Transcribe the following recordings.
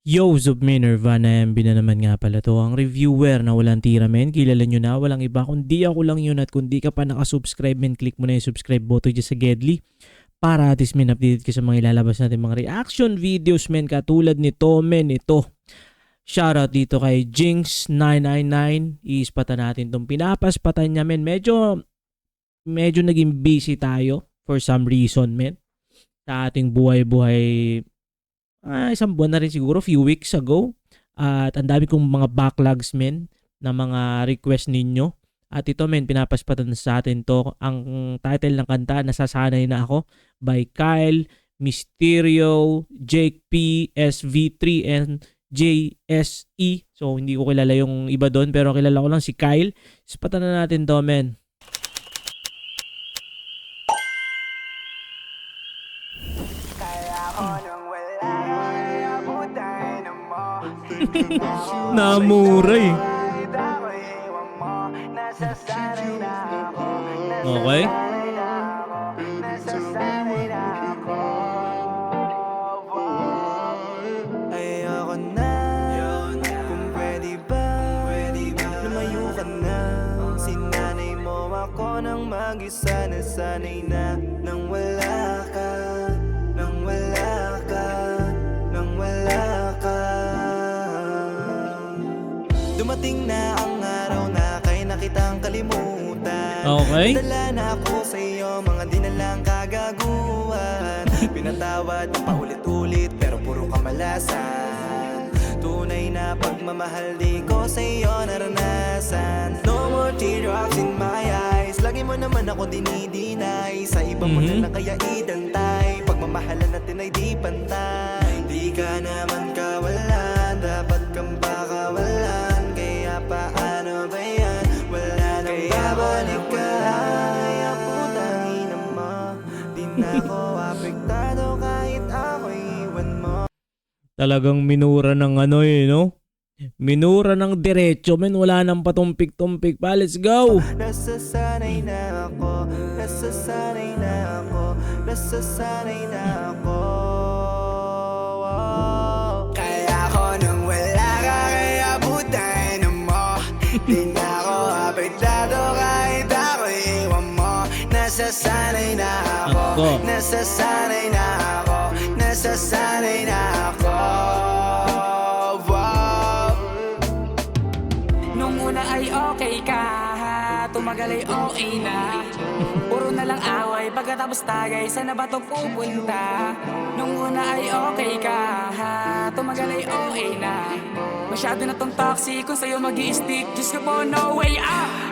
Yo, Zubmin Nirvana MB na naman nga pala to. Ang reviewer na walang tira men, kilala nyo na, walang iba. Kundi ako lang yun at kung di ka pa nakasubscribe men, click mo na yung subscribe button dyan sa Gedli. Para at least men, updated ka sa mga ilalabas natin mga reaction videos men, katulad nito men, ito. Shoutout dito kay Jinx999. Iispatan natin itong pinapaspatan niya men. Medyo naging busy tayo for some reason men. Sa ating buhay-buhay. Isang buwan na rin siguro, few weeks ago. At ang dami kong mga backlogs men na mga request ninyo. At ito men, pinapaspatan sa atin to. Ang title ng kanta, Nasasanay Na Ako by Kyle, Mysterio, Jake P, SV3, and JSE. So hindi ko kilala yung iba doon pero kilala ko lang si Kyle. Ispatan na natin to men. Namuray. Okay. Ayoko na, kung pwede ba, lumayo ka na. Sinanay mo ako ng mag-isa, nasanay na nang wala ka, nang wala ka, nang wala ka. Dumating na ang araw na kaya na kitang kalimutan. Okay. Nadala na ako sa iyo, mga di na lang kagaguhan. Pinatawad mo paulit-ulit pero puro kamalasan. Tunay na pagmamahal di ko sa iyo naranasan. No more teardrops in my eyes. Lagi mo naman ako dinidinay. Sa iba mo na lang kaya idantay. Pagmamahalan natin ay di pantay. Di ka naman kawalan, dapat kang pakawalan. Kaya paano ba yan? Wala nang babalik ka. Kaya putang ina mo, di na ako apektado kahit ako iwan mo. Talagang minura ng ano no? Minura ng diretso men, wala nang patumpik-tumpik pa. Let's go! Nasasanay na ako, nasasanay na ako, nasasanay na ako. Kaya ako nang wala ka, kaya putay na mo. Di na ako apektado kahit ako iwan mo. Nasasanay na ako, nasasanay na ako, nasasanay na ako. Nung una ay okay ka, tumagal ay okay na. Puro na lang away, pagkatapos tagay, saan na ba ito pupunta? Nung una ay okay ka, tumagal ay okay na. Masyado na tong toxic, kung sa'yo mag-i-stick, Diyos ko po, no way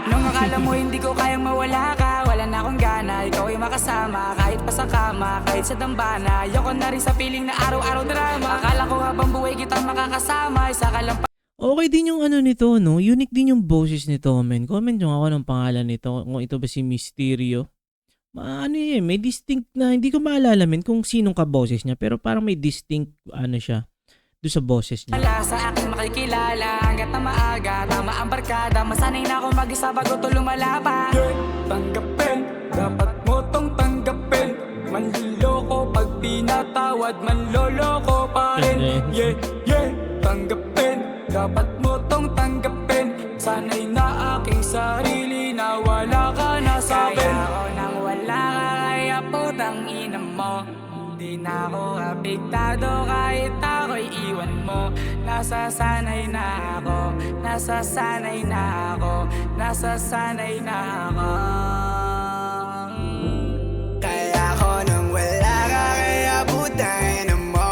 Nung akala mo hindi ko kayang mawala ka, wala na akong gana, ikaw ay makasama. Kahit pa sa kama, kahit sa dambana, ayoko na rin sa feeling na araw-araw drama. Akala ko habang buhay kita makakasama, isa ka lang. Okay din yung ano nito, no? Unique din yung boses nito, men. Comment nyo ako ng pangalan nito. Kung ito ba si Mysterio. Ano yun, may distinct na, hindi ko maalala, men, kung sinong ka-boses niya. Pero parang may distinct, ano siya, doon sa boses niya. Wala sa akin makikilala, hanggat na maaga, tama ang barkada. Masanay na ako mag-isa bago to lumala pa. Tanggapin, dapat mo tong tanggapin. Manliloko pag pinatawad, manloloko pa rin. Tanggapin, dapat mo tong tanggapin. Sanay na aking sarili na wala ka na sa akin. Kaya ako nang wala ka, kaya putang ina mo. Di na ako apektado kahit ako'y iwan mo. Nasasanay na ako, nasasanay na ako, nasasanay na ako. Kaya ako nang wala ka, kaya putay na mo.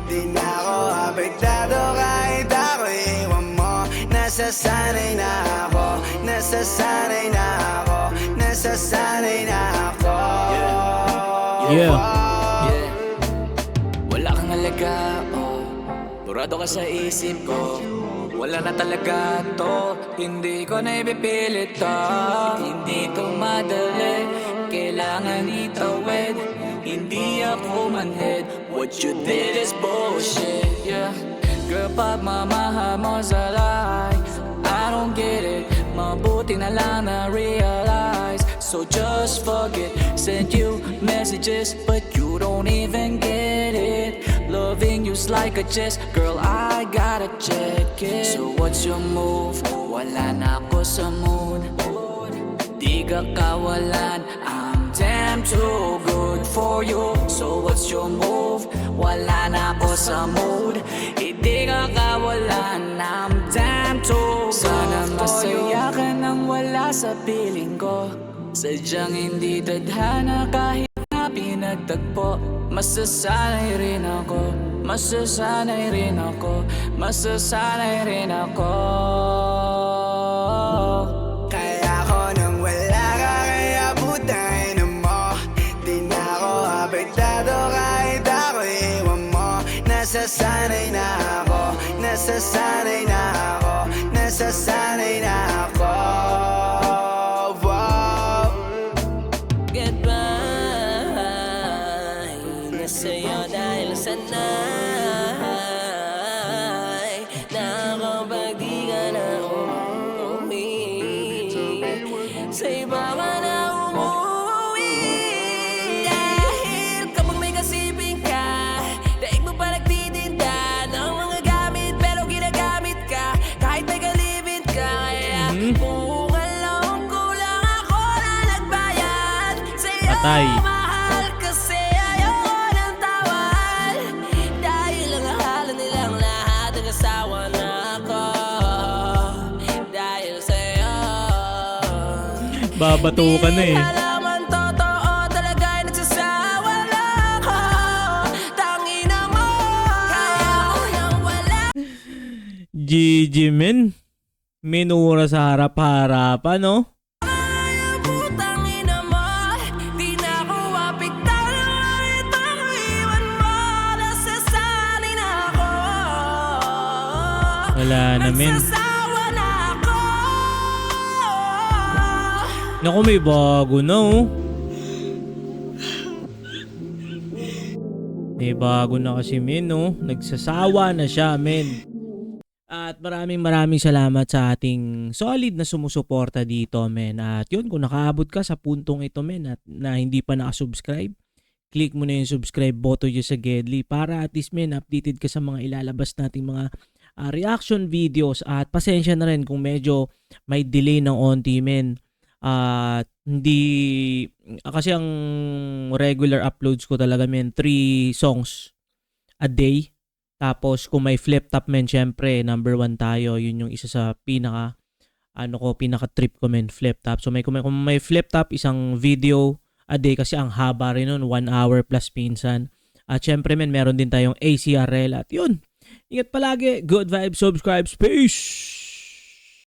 Di na ako apektado kahit ako iwan mo. Nasasanay na ako, nasasanay na ako, nasasanay na ako. Wala kang alaga, burado ka sa isip ko. Wala na talaga to, hindi ko na ipipilit to. Hindi to madali, kailangan itawid. Hindi ako manhid, what you did is bullshit, yeah. Girl, pagmamahal mo sa lie, I don't get it. Mabuti na lang na realize. So just forget, send you messages but you don't even get it. loving you's like a chess. Girl, I gotta check it. So what's your move? Wala na ako sa mood. Di ka kawalan, I'm damn too good for you. So what's your move? Wala na ako sa mood. Di ka kawalan, I'm damn too good. Sana masaya ka nang wala sa piling ko. Sadyang hindi tadhana kahit na pinagtagpo. Masasanay rin ako, masasanay rin ako, masasanay rin ako. Kaya ako nang wala ka, kaya putangin mo. Di na ako apektado kahit ako iwan mo. Nasasanay na ako, nasasanay na ako, nasasanay na ako. Wow. Goodbye na sa'yo dahil sanay na ako pag di ka na umuwi. Sa iba ka na umuwi. Dahil kapag may kasiping ka, daig mo pa nagtitinda ng mga gamit pero ginagamit ka kahit may kalibit ka. Kaya kung alam ko lang ako na nagbayad sa'yo, Patay. mahal kasi ayoko ng tawad. Dahil ang akala nilang lahat ang asawa na ako. Dahil sa'yo Babato ka na eh. di alam ang totoo, talaga'y nagsasawa na ako. Tangina mo, kaya ako nang wala. GG men. Minura sa harap-harapan, no? Putang ina mo, di na ako apektado kahit ako iwan mo. Nasasanay na ako. Wala na men. Nagsasawa na ako. Naku, may bago na oh. May bago na kasi men, no? Nagsasawa na siya, men. At maraming salamat sa ating solid na sumusuporta dito, men. At yun, kung nakaabot ka sa puntong ito, men, at na hindi pa nakasubscribe, click mo na yung subscribe button dyan sa Gedli para at least, men, updated ka sa mga ilalabas nating mga reaction videos. At pasensya na rin kung medyo may delay ng onti, men. Hindi, kasi ang regular uploads ko talaga, men, 3 songs a day. Tapos kung may flip top, men, syempre number 1 tayo. Yun yung isa sa pinaka trip ko, men, flip top. So kung may flip top, isang video a day kasi ang haba rin nun, 1 hour plus pinsan. At syempre, men, meron din tayong ACRL. At yun, ingat palagi, good vibes, subscribes, peace!